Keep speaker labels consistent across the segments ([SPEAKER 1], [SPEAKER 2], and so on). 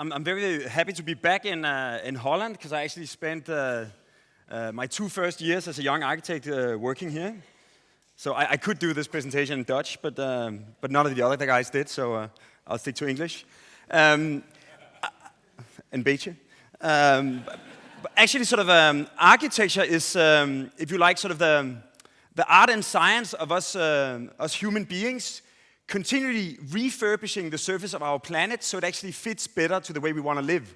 [SPEAKER 1] I'm very happy to be back in Holland because I actually spent my 2 first years as a young architect working here. So I could do this presentation in Dutch, but none of the other guys did, so I'll stick to English. And beetje. But actually, sort of architecture is, if you like, sort of the art and science of us human beings, continually refurbishing the surface of our planet so it actually fits better to the way we want to live.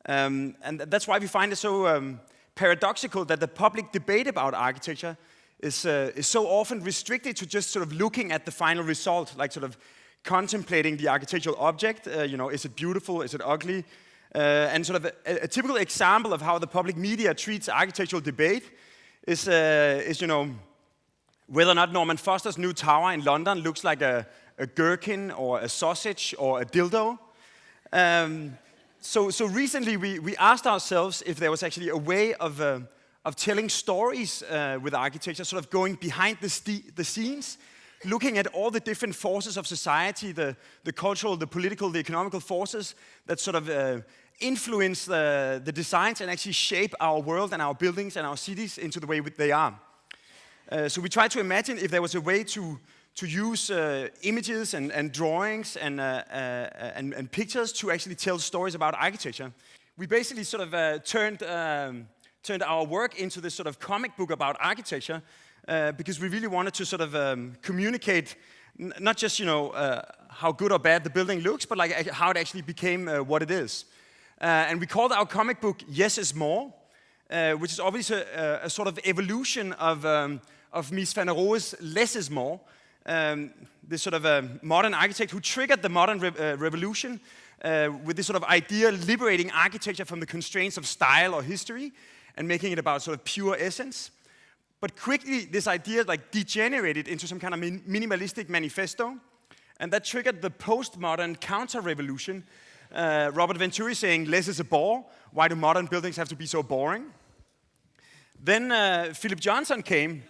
[SPEAKER 1] And that's why we find it so paradoxical that the public debate about architecture is so often restricted to just sort of looking at the final result, like sort of contemplating the architectural object. Is it beautiful? Is it ugly? And sort of a typical example of how the public media treats architectural debate is whether or not Norman Foster's new tower in London looks like a gherkin or a sausage or a dildo. So recently we asked ourselves if there was actually a way of telling stories with architecture, sort of going behind the scenes, looking at all the different forces of society, the cultural, the political, the economical forces that sort of influence the designs and actually shape our world and our buildings and our cities into the way they are. So we tried to imagine if there was a way to use images and drawings and pictures to actually tell stories about architecture. We basically sort of turned our work into this sort of comic book about architecture because we really wanted to sort of communicate not just how good or bad the building looks, but like how it actually became what it is. And we called our comic book "Yes is More," which is obviously a sort of evolution of Mies van der Rohe's "Less is More," this sort of modern architect who triggered the modern revolution with this sort of idea liberating architecture from the constraints of style or history and making it about sort of pure essence. But quickly, this idea like degenerated into some kind of minimalistic manifesto, and that triggered the postmodern counter-revolution. Robert Venturi saying, "Less is a bore. Why do modern buildings have to be so boring?" Then Philip Johnson came,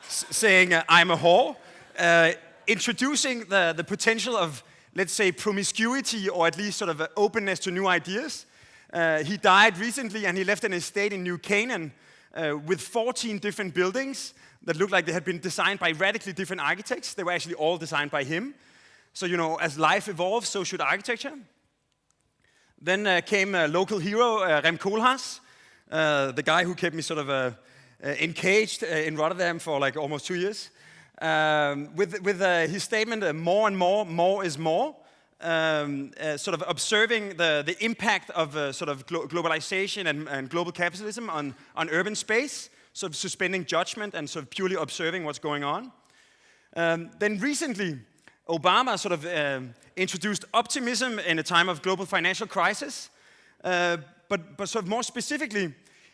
[SPEAKER 1] saying, "I'm a whore," introducing the potential of, let's say, promiscuity or at least sort of openness to new ideas. He died recently and he left an estate in New Canaan with 14 different buildings that looked like they had been designed by radically different architects. They were actually all designed by him. So, as life evolves, so should architecture. Then came a local hero, Rem Koolhaas, the guy who kept me sort of encaged in Rotterdam for like almost 2 years, with his statement, "More and more is more," sort of observing the impact of sort of globalization and global capitalism on urban space, sort of suspending judgment and sort of purely observing what's going on. Then recently, Obama sort of introduced optimism in a time of global financial crisis, but sort of more specifically,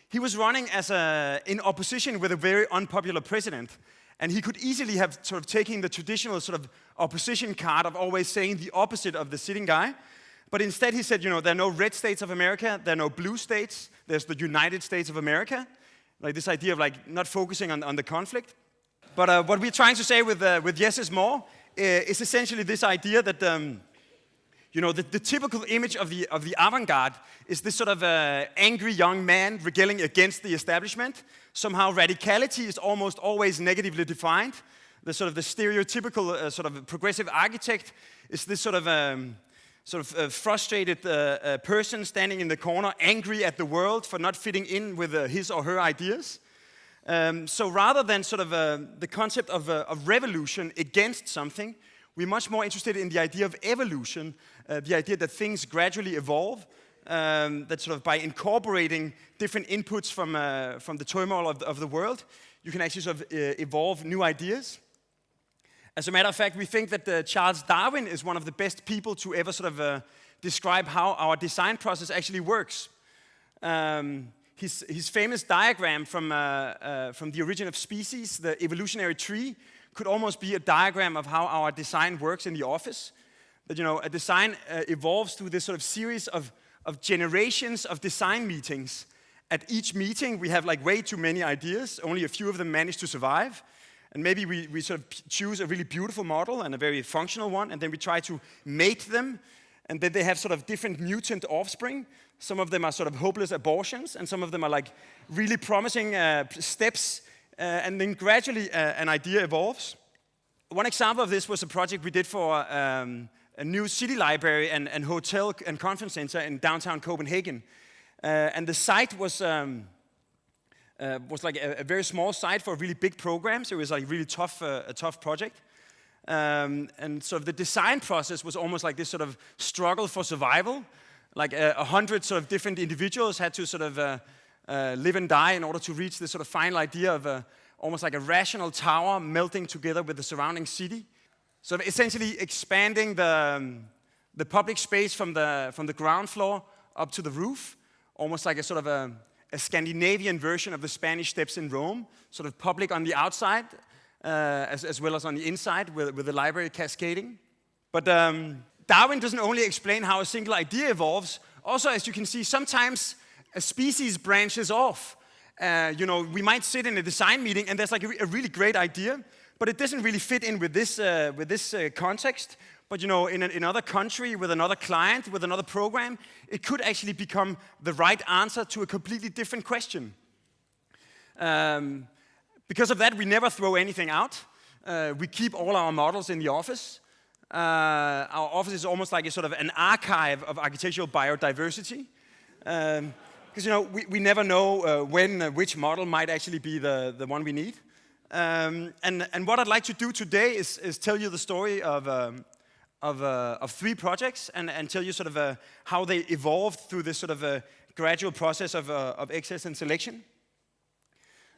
[SPEAKER 1] he was running in opposition with a very unpopular president. And he could easily have sort of taken the traditional sort of opposition card of always saying the opposite of the sitting guy. But instead he said, there are no red states of America, there are no blue states, there's the United States of America. Like this idea of like not focusing on the conflict. But what we're trying to say with Yes is More is essentially this idea that the typical image of the avant-garde is this sort of angry young man regaling against the establishment. Somehow radicality is almost always negatively defined. The stereotypical sort of progressive architect is this sort of frustrated person standing in the corner, angry at the world for not fitting in with his or her ideas. So rather than sort of the concept of revolution against something, we're much more interested in the idea of evolution, the idea that things gradually evolve, that sort of by incorporating different inputs from the turmoil of the world, you can actually sort of evolve new ideas. As a matter of fact, we think that Charles Darwin is one of the best people to ever sort of describe how our design process actually works. His famous diagram from the origin of species, the evolutionary tree, could almost be a diagram of how our design works in the office. That a design evolves through this sort of series of generations of design meetings. At each meeting, we have like way too many ideas. Only a few of them manage to survive. And maybe we sort of choose a really beautiful model and a very functional one, and then we try to mate them, and then they have sort of different mutant offspring. Some of them are sort of hopeless abortions, and some of them are like really promising steps, and then gradually an idea evolves. One example of this was a project we did for a new city library and hotel and conference center in downtown Copenhagen. And the site was like a very small site for a really big program, so it was like really tough, a tough project. And so the design process was almost like this sort of struggle for survival. Like 100 sort of different individuals had to sort of live and die in order to reach this sort of final idea of almost like a rational tower melting together with the surrounding city. So essentially expanding the public space from the ground floor up to the roof, almost like a sort of a Scandinavian version of the Spanish Steps in Rome, sort of public on the outside as well as on the inside with the library cascading. But Darwin doesn't only explain how a single idea evolves. Also, as you can see, sometimes a species branches off. We might sit in a design meeting and there's like a really great idea, but it doesn't really fit in with this context. But in another country, with another client, with another program, it could actually become the right answer to a completely different question. Because of that, we never throw anything out. We keep all our models in the office. Our office is almost like a sort of an archive of architectural biodiversity. Because we never know which model might actually be the one we need. And what I'd like to do today is tell you the story of 3 projects and tell you sort of how they evolved through this sort of gradual process of access and selection.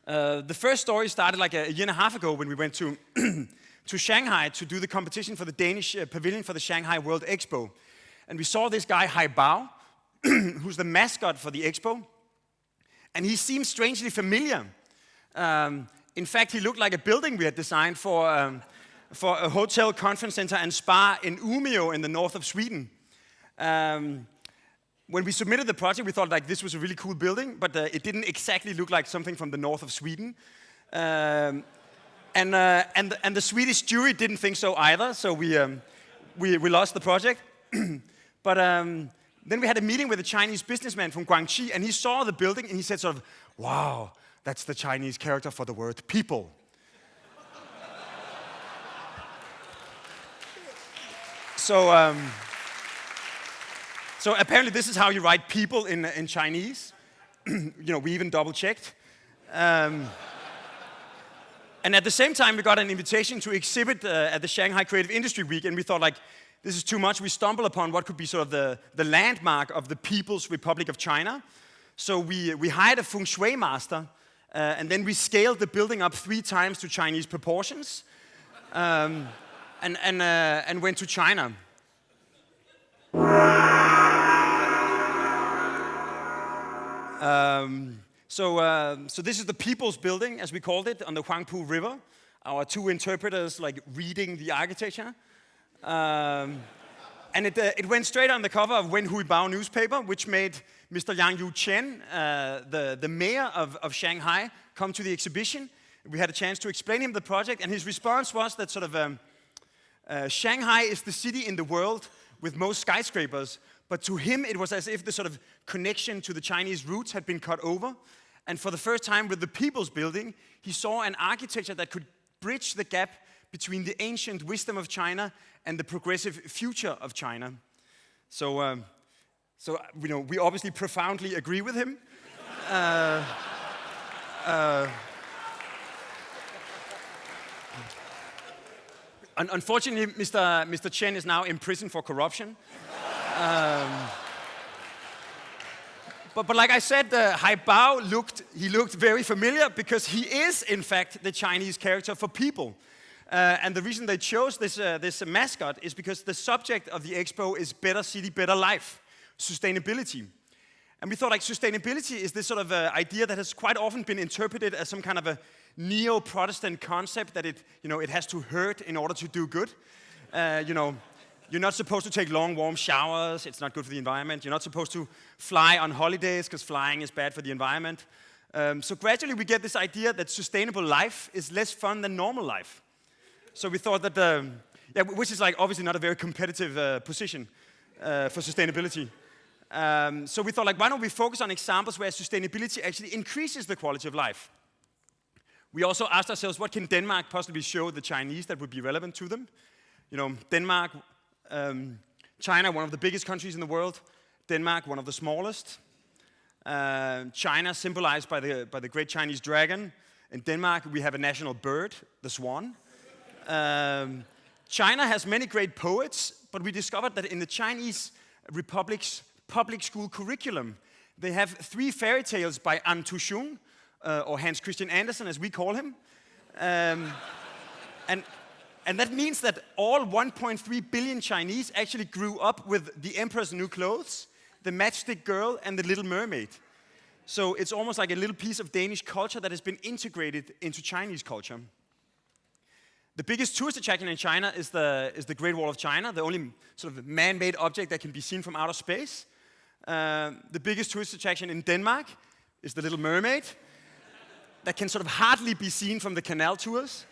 [SPEAKER 1] The first story started like a year and a half ago when we went to to Shanghai to do the competition for the Danish pavilion for the Shanghai World Expo. And we saw this guy, Hai Bao, who's the mascot for the expo. And he seemed strangely familiar. In fact, he looked like a building we had designed for a hotel, conference center, and spa in Umeå in the north of Sweden. When we submitted the project, we thought like this was a really cool building, but it didn't exactly look like something from the north of Sweden. And the Swedish jury didn't think so either, so we lost the project. But then we had a meeting with a Chinese businessman from Guangxi, and he saw the building, and he said sort of, "Wow, that's the Chinese character for the word people." So apparently this is how you write people in Chinese. We even double-checked. And at the same time, we got an invitation to exhibit at the Shanghai Creative Industry Week, and we thought like, this is too much. We stumbled upon what could be sort of the landmark of the People's Republic of China. So we hired a feng shui master, and then we scaled the building up 3 times to Chinese proportions, and went to China. So this is the People's Building, as we called it, on the Huangpu River. Our 2 interpreters like reading the architecture. And it went straight on the cover of Wen Hui Bao newspaper, which made Mr. Yang Yu-chen, the mayor of Shanghai, come to the exhibition. We had a chance to explain him the project, and his response was that sort of Shanghai is the city in the world with most skyscrapers, but to him it was as if the sort of connection to the Chinese roots had been cut over. And for the first time with the People's Building, he saw an architecture that could bridge the gap between the ancient wisdom of China and the progressive future of China. So we obviously profoundly agree with him. Unfortunately, Mr. Chen is now in prison for corruption. But like I said, Hai Bao looked very familiar because he is, in fact, the Chinese character for people. And the reason they chose this mascot is because the subject of the expo is better city, better life, sustainability. And we thought like sustainability is this sort of idea that has quite often been interpreted as some kind of a neo-Protestant concept that it has to hurt in order to do good. You're not supposed to take long, warm showers. It's not good for the environment. You're not supposed to fly on holidays because flying is bad for the environment. So gradually we get this idea that sustainable life is less fun than normal life. So we thought that, which is like obviously not a very competitive position for sustainability. So we thought like, why don't we focus on examples where sustainability actually increases the quality of life? We also asked ourselves, what can Denmark possibly show the Chinese that would be relevant to them? You know, Denmark, China, one of the biggest countries in the world. Denmark, one of the smallest. China, symbolized by the great Chinese dragon. In Denmark, we have a national bird, the swan. China has many great poets, but we discovered that in the Chinese Republic's public school curriculum, they have 3 fairy tales by An Tushung, or Hans Christian Andersen, as we call him. And that means that all 1.3 billion Chinese actually grew up with The Emperor's New Clothes, The Matchstick Girl, and The Little Mermaid. So it's almost like a little piece of Danish culture that has been integrated into Chinese culture. The biggest tourist attraction in China is the Great Wall of China, the only sort of man-made object that can be seen from outer space. The biggest tourist attraction in Denmark is the Little Mermaid, that can sort of hardly be seen from the canal tours.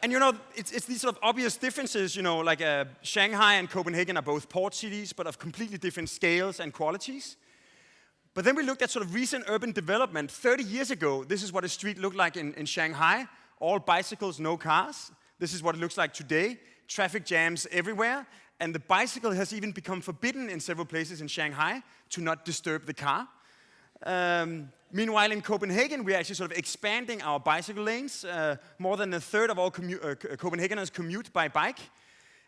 [SPEAKER 1] And you know, it's these sort of obvious differences, you know, like Shanghai and Copenhagen are both port cities, but of completely different scales and qualities. But then we looked at sort of recent urban development. 30 years ago, this is what a street looked like in Shanghai. All bicycles, no cars. This is what it looks like today. Traffic jams everywhere. And the bicycle has even become forbidden in several places in Shanghai to not disturb the car. Meanwhile, in Copenhagen, we're actually sort of expanding our bicycle lanes. More than a third of all Copenhageners commute by bike.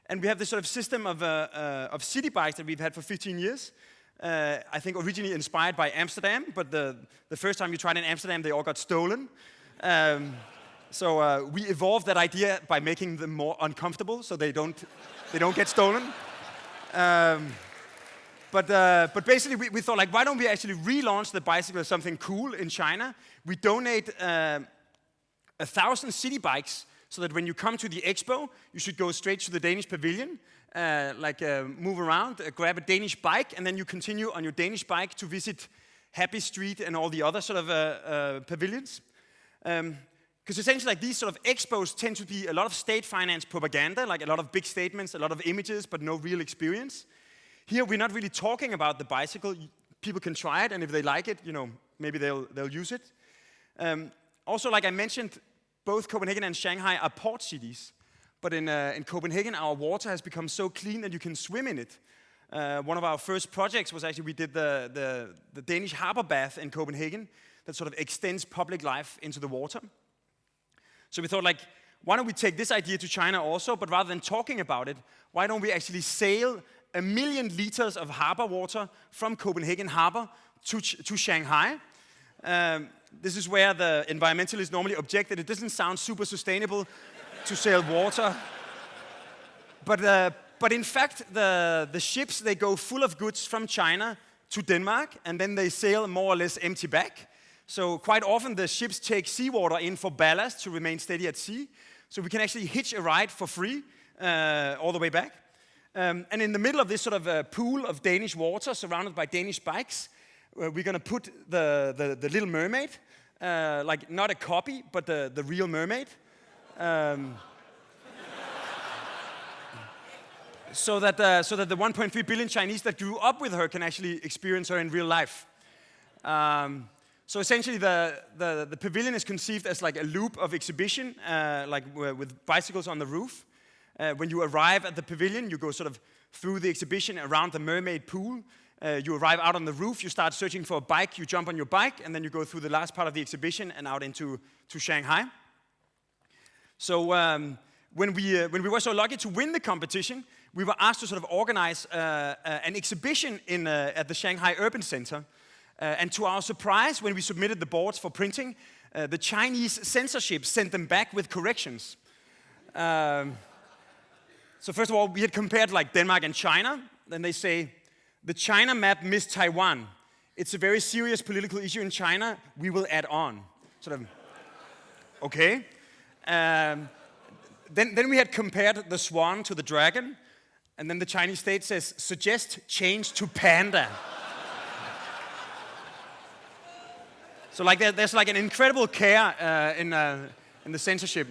[SPEAKER 1] And we have this sort of system of city bikes that we've had for 15 years. I think originally inspired by Amsterdam, but the first time you tried in Amsterdam, they all got stolen. So we evolved that idea by making them more uncomfortable, so they don't get stolen. But basically, we thought, like, why don't we actually relaunch the bicycle as something cool in China? We donate 1,000 city bikes so that when you come to the expo, you should go straight to the Danish pavilion, move around, grab a Danish bike, and then you continue on your Danish bike to visit Happy Street and all the other sort of pavilions. Because essentially, like, these sort of expos tend to be a lot of state-financed propaganda, like a lot of big statements, a lot of images, but no real experience. Here, we're not really talking about the bicycle. People can try it, and if they like it, you know, maybe they'll use it. Also, like I mentioned, both Copenhagen and Shanghai are port cities. But in Copenhagen, our water has become so clean that you can swim in it. One of our first projects was actually we did the Danish harbor bath in Copenhagen that sort of extends public life into the water. So we thought, like, why don't we take this idea to China also, but rather than talking about it, why don't we actually sail 1 million liters of harbor water from Copenhagen harbor to Shanghai? This is where the environmentalists normally object that it doesn't sound super sustainable to sail water. But in fact, the ships, they go full of goods from China to Denmark, and then they sail more or less empty back. So quite often the ships take seawater in for ballast to remain steady at sea. So we can actually hitch a ride for free all the way back. And in the middle of this sort of pool of Danish water surrounded by Danish bikes, we're going to put the Little Mermaid, like not a copy, but the real mermaid. So that the 1.3 billion Chinese that grew up with her can actually experience her in real life. So essentially, the pavilion is conceived as like a loop of exhibition, like with bicycles on the roof. When you arrive at the pavilion, you go sort of through the exhibition around the mermaid pool. You arrive out on the roof, you start searching for a bike, you jump on your bike, and then you go through the last part of the exhibition and out into Shanghai. So when we were so lucky to win the competition, we were asked to sort of organize an exhibition at the Shanghai Urban Center. And to our surprise, when we submitted the boards for printing, the Chinese censorship sent them back with corrections. So first of all, we had compared like Denmark and China. Then they say, the China map missed Taiwan. It's a very serious political issue in China. We will add on. Sort of, okay. Then we had compared the swan to the dragon. And then the Chinese state says, suggest change to panda. So like there's like an incredible care in the censorship.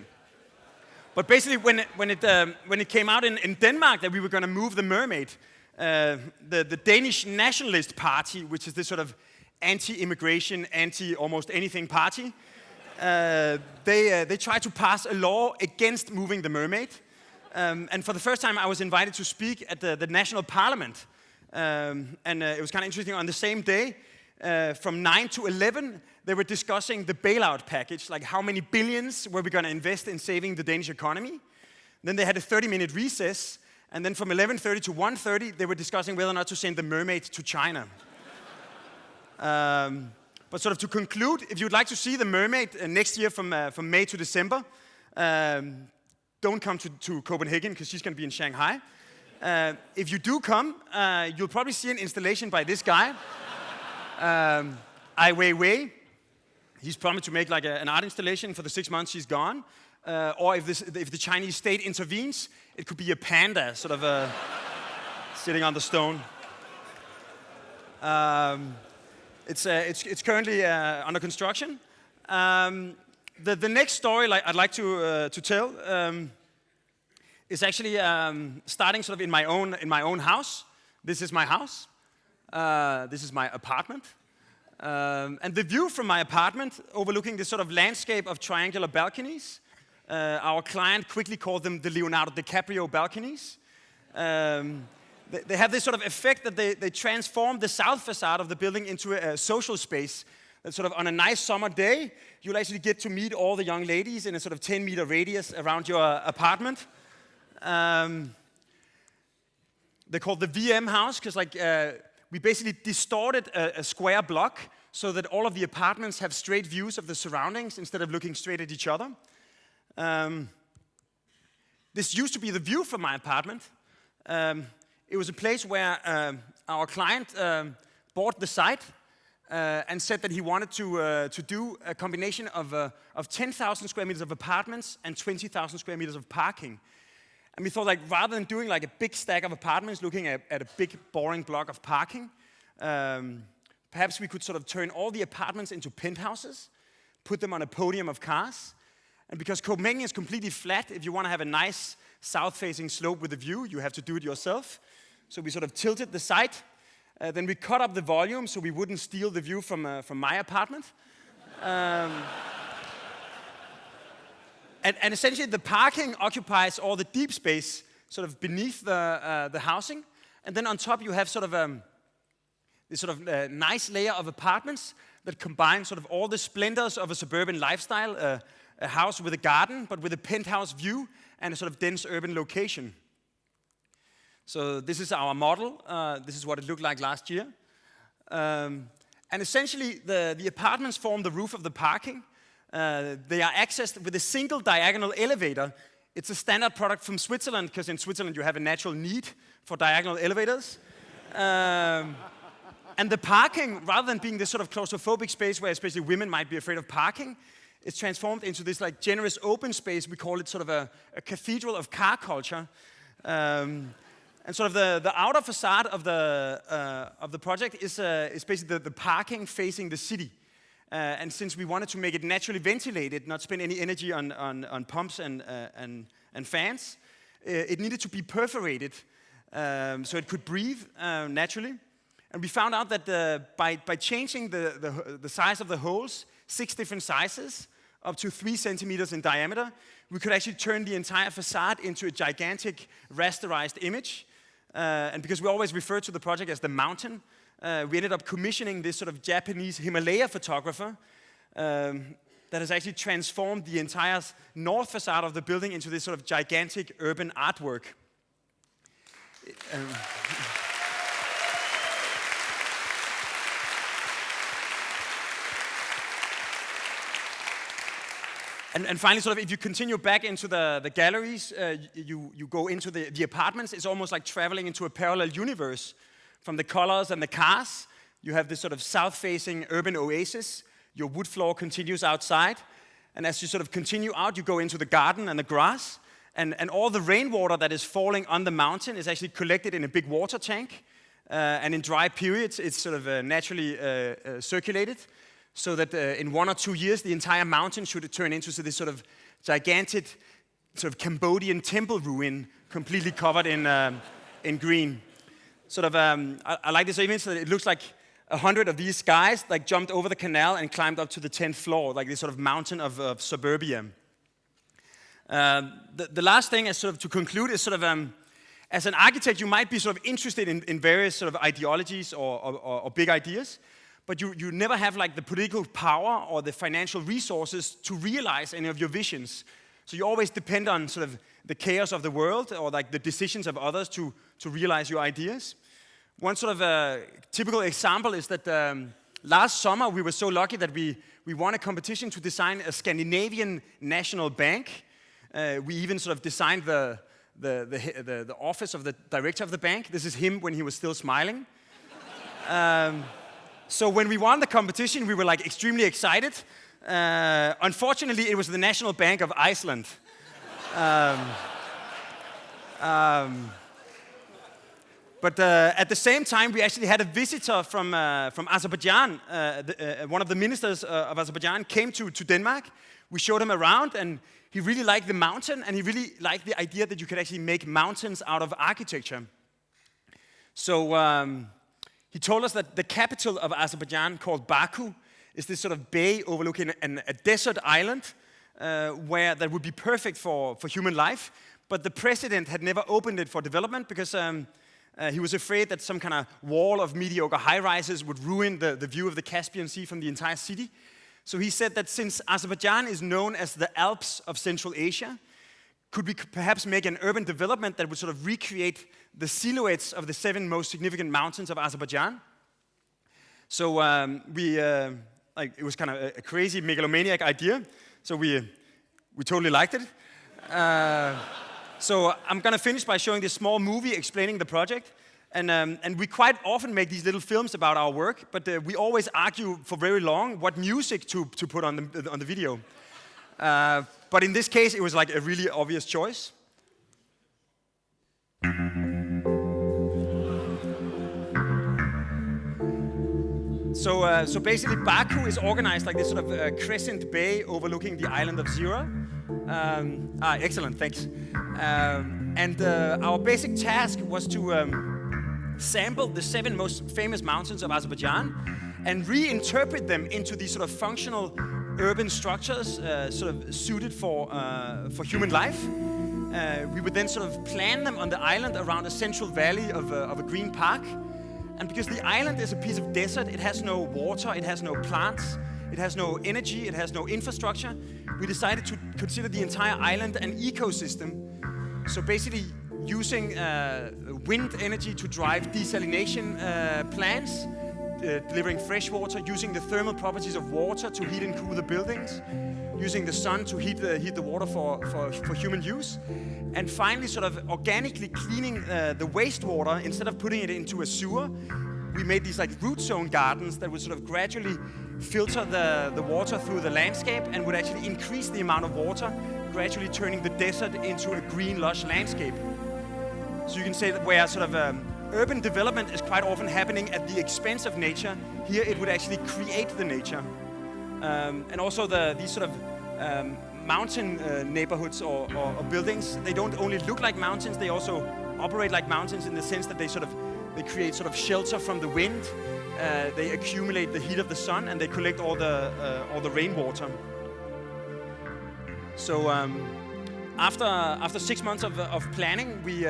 [SPEAKER 1] But basically, when it came out in Denmark that we were going to move the mermaid, the Danish Nationalist Party, which is this sort of anti-immigration, anti-almost anything party, they tried to pass a law against moving the mermaid. And for the first time, I was invited to speak at the national parliament. And it was kind of interesting. On the same day, from 9 to 11, they were discussing the bailout package, like how many billions were we going to invest in saving the Danish economy. Then they had a 30-minute recess, and then from 11:30 to 1:30, they were discussing whether or not to send the mermaid to China. But sort of to conclude, if you'd like to see the mermaid next year from May to December, don't come to Copenhagen, because she's going to be in Shanghai. If you do come, you'll probably see an installation by this guy, Ai Weiwei. He's promised to make like an art installation for the 6 months she's gone. Or if the Chinese state intervenes, it could be a panda sort of sitting on the stone. It's currently under construction. The next story I'd like to tell is actually starting sort of in my own house. This is my house. This is my apartment. And the view from my apartment, overlooking this sort of landscape of triangular balconies, our client quickly called them the Leonardo Dicaprio Balconies. They have this sort of effect that they transform the south facade of the building into a social space. That sort of on a nice summer day, you'll actually get to meet all the young ladies in a sort of 10-meter radius around your apartment. They're called the VM house because we basically distorted a square block so that all of the apartments have straight views of the surroundings instead of looking straight at each other. This used to be the view from my apartment. It was a place where our client bought the site and said that he wanted to do a combination of 10,000 square meters of apartments and 20,000 square meters of parking. And we thought, like, rather than doing like a big stack of apartments looking at a big boring block of parking, perhaps we could sort of turn all the apartments into penthouses, put them on a podium of cars. And because Copenhagen is completely flat, if you want to have a nice south-facing slope with a view, you have to do it yourself. So we sort of tilted the site. Then we cut up the volume so we wouldn't steal the view from my apartment. And essentially, the parking occupies all the deep space sort of beneath the housing. And then on top, you have sort of this sort of nice layer of apartments that combine sort of all the splendors of a suburban lifestyle, a house with a garden, but with a penthouse view and a sort of dense urban location. So this is our model. This is what it looked like last year. And essentially, the apartments form the roof of the parking. They are accessed with a single diagonal elevator. It's a standard product from Switzerland, because in Switzerland you have a natural need for diagonal elevators. And the parking, rather than being this sort of claustrophobic space where especially women might be afraid of parking, it's transformed into this like generous open space. We call it sort of a cathedral of car culture. And sort of the outer facade of the project is basically the parking facing the city. And since we wanted to make it naturally ventilated, not spend any energy on pumps and fans, it needed to be perforated so it could breathe naturally. And we found out that by changing the size of the holes, 6 different sizes, up to 3 centimeters in diameter, we could actually turn the entire facade into a gigantic rasterized image. And because we always refer to the project as the mountain, we ended up commissioning this sort of Japanese Himalaya photographer that has actually transformed the entire north facade of the building into this sort of gigantic urban artwork. And finally, sort of, if you continue back into the galleries, you go into the apartments. It's almost like traveling into a parallel universe. From the colors and the cars, you have this sort of south-facing urban oasis. Your wood floor continues outside. And as you sort of continue out, you go into the garden and the grass. And all the rainwater that is falling on the mountain is actually collected in a big water tank. And in dry periods, it's sort of naturally circulated. so that in 1 or 2 years, the entire mountain should turn into this sort of gigantic sort of Cambodian temple ruin, completely covered in green. Sort of, I like this image. It looks like 100 of these guys like jumped over the canal and climbed up to the 10th floor, like this sort of mountain of suburbia. The last thing, as sort of to conclude, is sort of as an architect, you might be sort of interested in various sort of ideologies or big ideas, but you never have like the political power or the financial resources to realize any of your visions. So you always depend on sort of the chaos of the world or like the decisions of others to realize your ideas. One sort of typical example is that last summer we were so lucky that we won a competition to design a Scandinavian national bank. We even sort of designed the office of the director of the bank. This is him when he was still smiling. So when we won the competition, we were like extremely excited. Unfortunately, it was the National Bank of Iceland. But at the same time, we actually had a visitor from Azerbaijan. One of the ministers of Azerbaijan came to Denmark. We showed him around, and he really liked the mountain, and he really liked the idea that you could actually make mountains out of architecture. So he told us that the capital of Azerbaijan, called Baku, is this sort of bay overlooking a desert island where that would be perfect for human life. But the president had never opened it for development because he was afraid that some kind of wall of mediocre high-rises would ruin the view of the Caspian Sea from the entire city. So he said that since Azerbaijan is known as the Alps of Central Asia, could we perhaps make an urban development that would sort of recreate the silhouettes of the 7 most significant mountains of Azerbaijan? So it was kind of a crazy megalomaniac idea. So we totally liked it. So I'm going to finish by showing this small movie explaining the project. And we quite often make these little films about our work, but we always argue for very long what music to put on the video. But in this case, it was like a really obvious choice. So basically, Baku is organized like this sort of crescent bay overlooking the island of Zira. Excellent, thanks. And our basic task was to sample the 7 most famous mountains of Azerbaijan and reinterpret them into these sort of functional urban structures sort of suited for human life. We would then sort of plan them on the island around a central valley of a green park. And because the island is a piece of desert, it has no water, it has no plants, it has no energy, it has no infrastructure, we decided to consider the entire island an ecosystem. So basically using wind energy to drive desalination plants, delivering fresh water, using the thermal properties of water to heat and cool the buildings, using the sun to heat the water for human use, and finally sort of organically cleaning the wastewater. Instead of putting it into a sewer, we made these like root zone gardens that would sort of gradually filter the water through the landscape and would actually increase the amount of water, gradually turning the desert into a green, lush landscape. So you can say that where sort of urban development is quite often happening at the expense of nature, here it would actually create the nature. And also these sort of mountain neighborhoods or buildings, they don't only look like mountains, they also operate like mountains in the sense that they create sort of shelter from the wind, they accumulate the heat of the sun, and they collect all the rainwater. So after 6 months of planning, we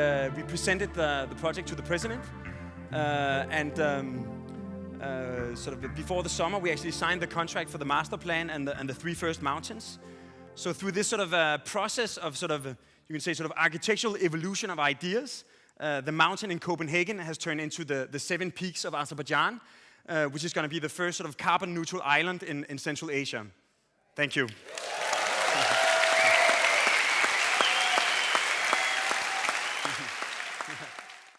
[SPEAKER 1] presented the project to the president, and sort of before the summer, we actually signed the contract for the master plan and the 3 first mountains. So through this sort of process of sort of, you can say, sort of architectural evolution of ideas, the mountain in Copenhagen has turned into the 7 peaks of Azerbaijan, which is going to be the first sort of carbon neutral island in Central Asia. Thank you.